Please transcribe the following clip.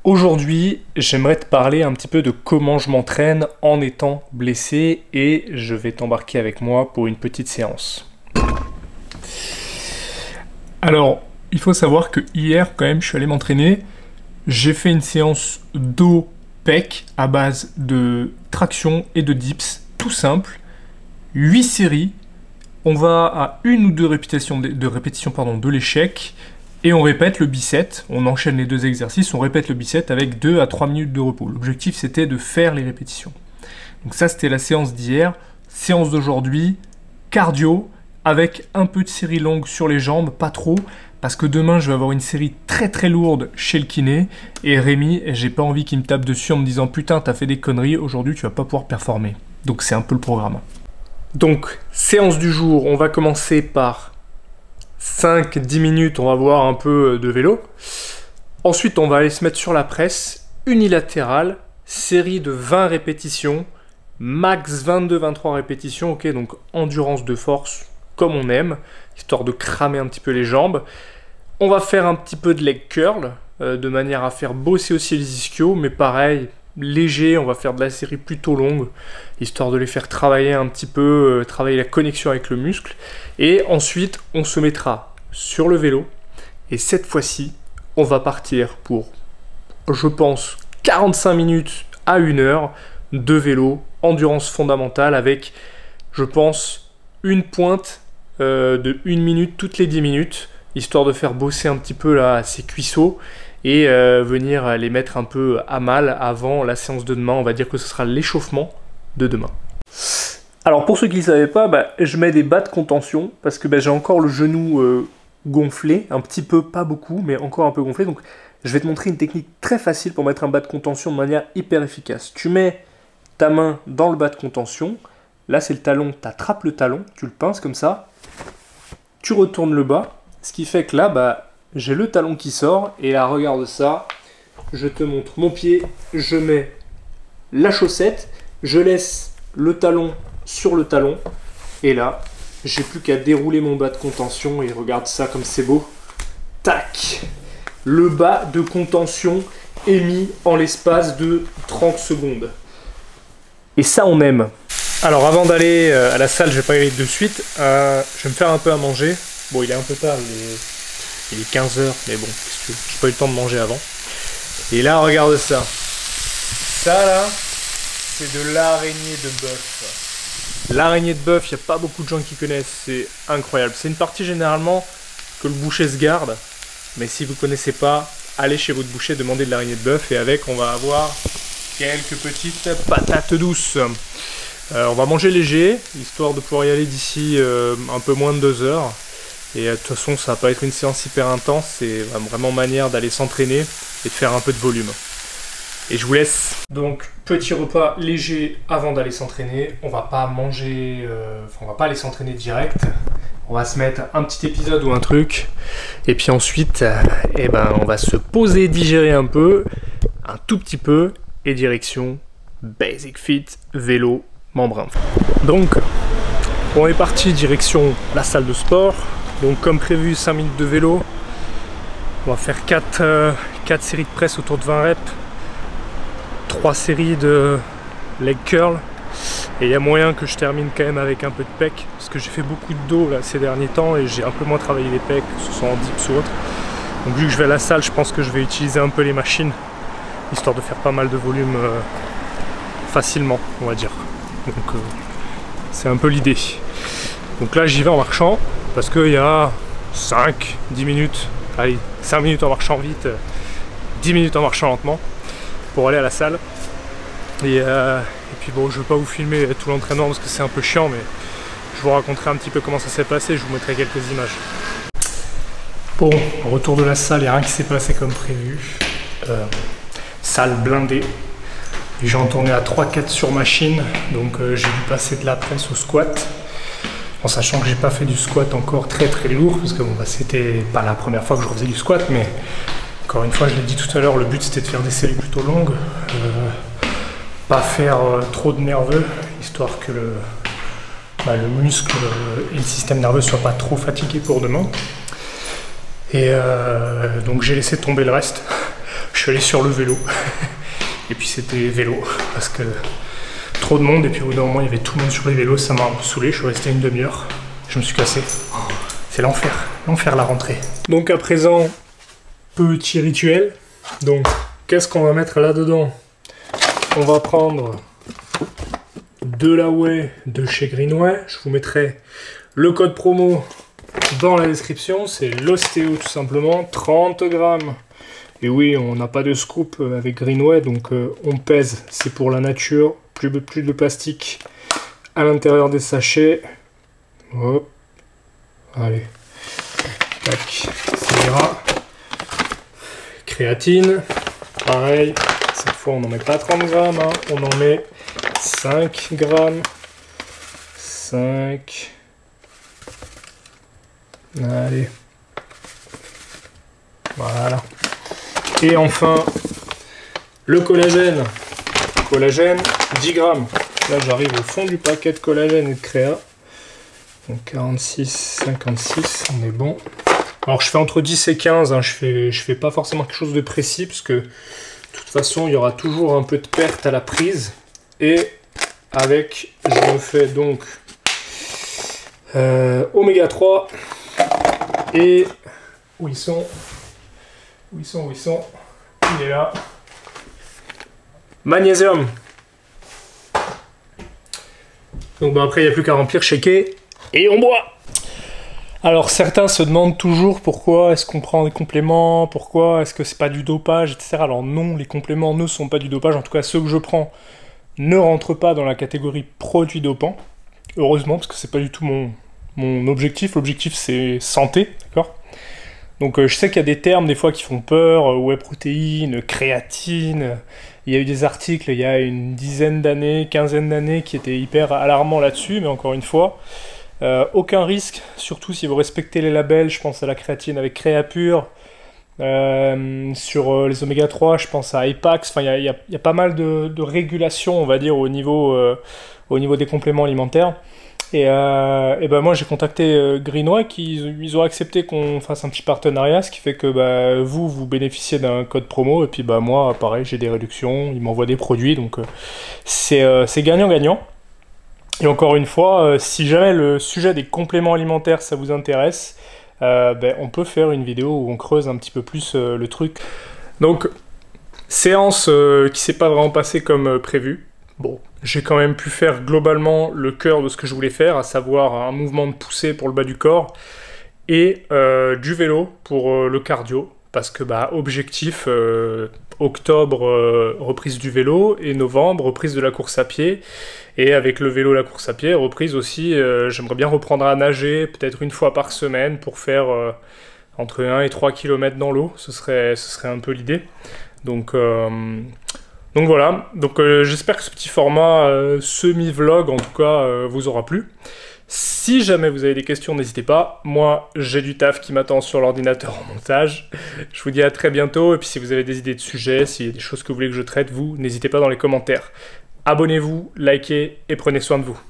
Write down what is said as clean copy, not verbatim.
Aujourd'hui, j'aimerais te parler un petit peu de comment je m'entraîne en étant blessé et je vais t'embarquer avec moi pour une petite séance. Alors, il faut savoir que hier, quand même, je suis allé m'entraîner. J'ai fait une séance dos pec à base de traction et de dips, tout simple. 8 séries. On va à une ou deux répétitions de l'échec. Et on répète le bicep, on enchaîne les deux exercices, on répète le bicep avec 2 à 3 minutes de repos. L'objectif c'était de faire les répétitions. Donc ça c'était la séance d'hier. Séance d'aujourd'hui, cardio, avec un peu de série longue sur les jambes, pas trop, parce que demain je vais avoir une série très très lourde chez le kiné, et Rémi, j'ai pas envie qu'il me tape dessus en me disant « Putain, t'as fait des conneries, aujourd'hui tu vas pas pouvoir performer ». Donc c'est un peu le programme. Donc, séance du jour, on va commencer par 5-10 minutes, on va voir un peu de vélo. Ensuite, on va aller se mettre sur la presse unilatérale, série de 20 répétitions, max 22-23 répétitions, ok, donc endurance de force, comme on aime, histoire de cramer un petit peu les jambes. On va faire un petit peu de leg curl, de manière à faire bosser aussi les ischios, mais pareil, léger, on va faire de la série plutôt longue, histoire de les faire travailler un petit peu, travailler la connexion avec le muscle. Et ensuite, on se mettra sur le vélo. Et cette fois-ci, on va partir pour, je pense, 45 minutes à 1 heure de vélo, endurance fondamentale avec, je pense, une pointe de 1 minute toutes les 10 minutes, histoire de faire bosser un petit peu là, ces cuisseaux et venir les mettre un peu à mal avant la séance de demain. On va dire que ce sera l'échauffement de demain. Alors pour ceux qui ne savaient pas, je mets des bas de contention parce que j'ai encore le genou gonflé, un petit peu, pas beaucoup, mais encore un peu gonflé. Donc je vais te montrer une technique très facile pour mettre un bas de contention de manière hyper efficace. Tu mets ta main dans le bas de contention, là c'est le talon, tu attrapes le talon, tu le pinces comme ça, tu retournes le bas, ce qui fait que là, j'ai le talon qui sort, et là regarde ça, je te montre mon pied, je mets la chaussette, je laisse le talon sur le talon, et là, j'ai plus qu'à dérouler mon bas de contention, et regarde ça comme c'est beau. Tac! Le bas de contention est mis en l'espace de 30 secondes. Et ça, on aime. Alors, avant d'aller à la salle, je vais pas y aller de suite, je vais me faire un peu à manger. Bon, il est un peu tard, il est 15 h, mais bon, j'ai pas eu le temps de manger avant. Et là, regarde ça. Ça, là, c'est de l'araignée de bœuf. L'araignée de bœuf, il n'y a pas beaucoup de gens qui connaissent, c'est incroyable. C'est une partie généralement que le boucher se garde, mais si vous ne connaissez pas, allez chez votre boucher, demandez de l'araignée de bœuf, et avec, on va avoir quelques petites patates douces. On va manger léger, histoire de pouvoir y aller d'ici un peu moins de 2 heures. Et de toute façon, ça va pas être une séance hyper intense, c'est vraiment manière d'aller s'entraîner et de faire un peu de volume. Et je vous laisse. Donc, petit repas léger avant d'aller s'entraîner. On va pas manger, on va pas aller s'entraîner direct. On va se mettre un petit épisode ou un truc. Et puis ensuite, on va se poser, digérer un peu, un tout petit peu, et direction Basic Fit, vélo, membrane. Donc, on est parti direction la salle de sport. Donc comme prévu, 5 minutes de vélo. On va faire 4 séries de presse autour de 20 reps. 3 séries de leg curl. Et il y a moyen que je termine quand même avec un peu de pec. Parce que j'ai fait beaucoup de dos là, ces derniers temps et j'ai un peu moins travaillé les pecs, que ce soit en dips ou autre. Donc vu que je vais à la salle, je pense que je vais utiliser un peu les machines. Histoire de faire pas mal de volume facilement, on va dire. Donc c'est un peu l'idée. Donc là j'y vais en marchant. Parce qu'il y a 5-10 minutes, allez, 5 minutes en marchant vite, 10 minutes en marchant lentement pour aller à la salle. Et puis bon, je ne vais pas vous filmer tout l'entraînement parce que c'est un peu chiant, mais je vous raconterai un petit peu comment ça s'est passé, je vous mettrai quelques images. Bon, au retour de la salle, il n'y a rien qui s'est passé comme prévu. Salle blindée. J'ai en tourné à 3-4 sur machine, donc j'ai dû passer de la presse au squat. En sachant que j'ai pas fait du squat encore très lourd, parce que c'était pas la première fois que je refaisais du squat, mais encore une fois, je l'ai dit tout à l'heure, le but c'était de faire des séries plutôt longues, pas faire trop de nerveux, histoire que le muscle et le système nerveux soient pas trop fatigués pour demain. Et donc j'ai laissé tomber le reste. Je suis allé sur le vélo. Et puis c'était vélo, parce que trop de monde, et puis au bout d'un moment il y avait tout le monde sur les vélos, ça m'a un peu saoulé, je suis resté une demi-heure, je me suis cassé. C'est l'enfer, l'enfer la rentrée. Donc à présent, petit rituel. Donc qu'est-ce qu'on va mettre là-dedans? On va prendre de la whey de chez Greenway. Je vous mettrai le code promo dans la description. C'est l'ostéo tout simplement, 30 grammes. Et oui, on n'a pas de scoop avec Greenway, donc on pèse. C'est pour la nature, plus de plastique à l'intérieur des sachets. Hop. Allez. Tac. Ça ira. Créatine. Pareil. Cette fois, on n'en met pas 30 grammes. Hein. On en met 5 grammes. 5. Allez. Voilà. Et enfin, le collagène. Collagène, 10 grammes. Là, j'arrive au fond du paquet de collagène et de créa. Donc 46, 56, on est bon. Alors, je fais entre 10 et 15. Hein. Je fais pas forcément quelque chose de précis, parce que de toute façon, il y aura toujours un peu de perte à la prise. Et avec, je me fais donc oméga 3 et où ils sont? Où ils sont? Il est là. Magnésium. Donc après, il n'y a plus qu'à remplir, shaker, et on boit. Alors certains se demandent toujours pourquoi est-ce qu'on prend des compléments, pourquoi est-ce que c'est pas du dopage, etc. Alors non, les compléments ne sont pas du dopage, en tout cas ceux que je prends ne rentrent pas dans la catégorie produits dopants. Heureusement, parce que c'est pas du tout mon objectif. L'objectif c'est santé, d'accord? Donc je sais qu'il y a des termes des fois qui font peur, whey protéine, créatine. Il y a eu des articles il y a une dizaine d'années, quinzaine d'années qui étaient hyper alarmants là-dessus, mais encore une fois, aucun risque, surtout si vous respectez les labels. Je pense à la créatine avec Créapure, sur les oméga 3, je pense à Apex. Enfin, il y a pas mal de régulations, on va dire, au niveau des compléments alimentaires. Et ben moi j'ai contacté Greenway, ils ont accepté qu'on fasse un petit partenariat, ce qui fait que vous bénéficiez d'un code promo, et puis moi pareil, j'ai des réductions, ils m'envoient des produits, donc c'est gagnant-gagnant. Et encore une fois, si jamais le sujet des compléments alimentaires ça vous intéresse, on peut faire une vidéo où on creuse un petit peu plus le truc. Donc séance qui s'est pas vraiment passée comme prévu. Bon, j'ai quand même pu faire globalement le cœur de ce que je voulais faire, à savoir un mouvement de poussée pour le bas du corps et du vélo pour le cardio, parce que objectif, octobre, reprise du vélo, et novembre, reprise de la course à pied, et avec le vélo, la course à pied, reprise aussi, j'aimerais bien reprendre à nager, peut-être une fois par semaine, pour faire entre 1 et 3 km dans l'eau, ce serait un peu l'idée. Donc voilà, j'espère que ce petit format semi-vlog, en tout cas, vous aura plu. Si jamais vous avez des questions, n'hésitez pas. Moi, j'ai du taf qui m'attend sur l'ordinateur en montage. Je vous dis à très bientôt. Et puis si vous avez des idées de sujets, s'il y a des choses que vous voulez que je traite, n'hésitez pas dans les commentaires. Abonnez-vous, likez et prenez soin de vous.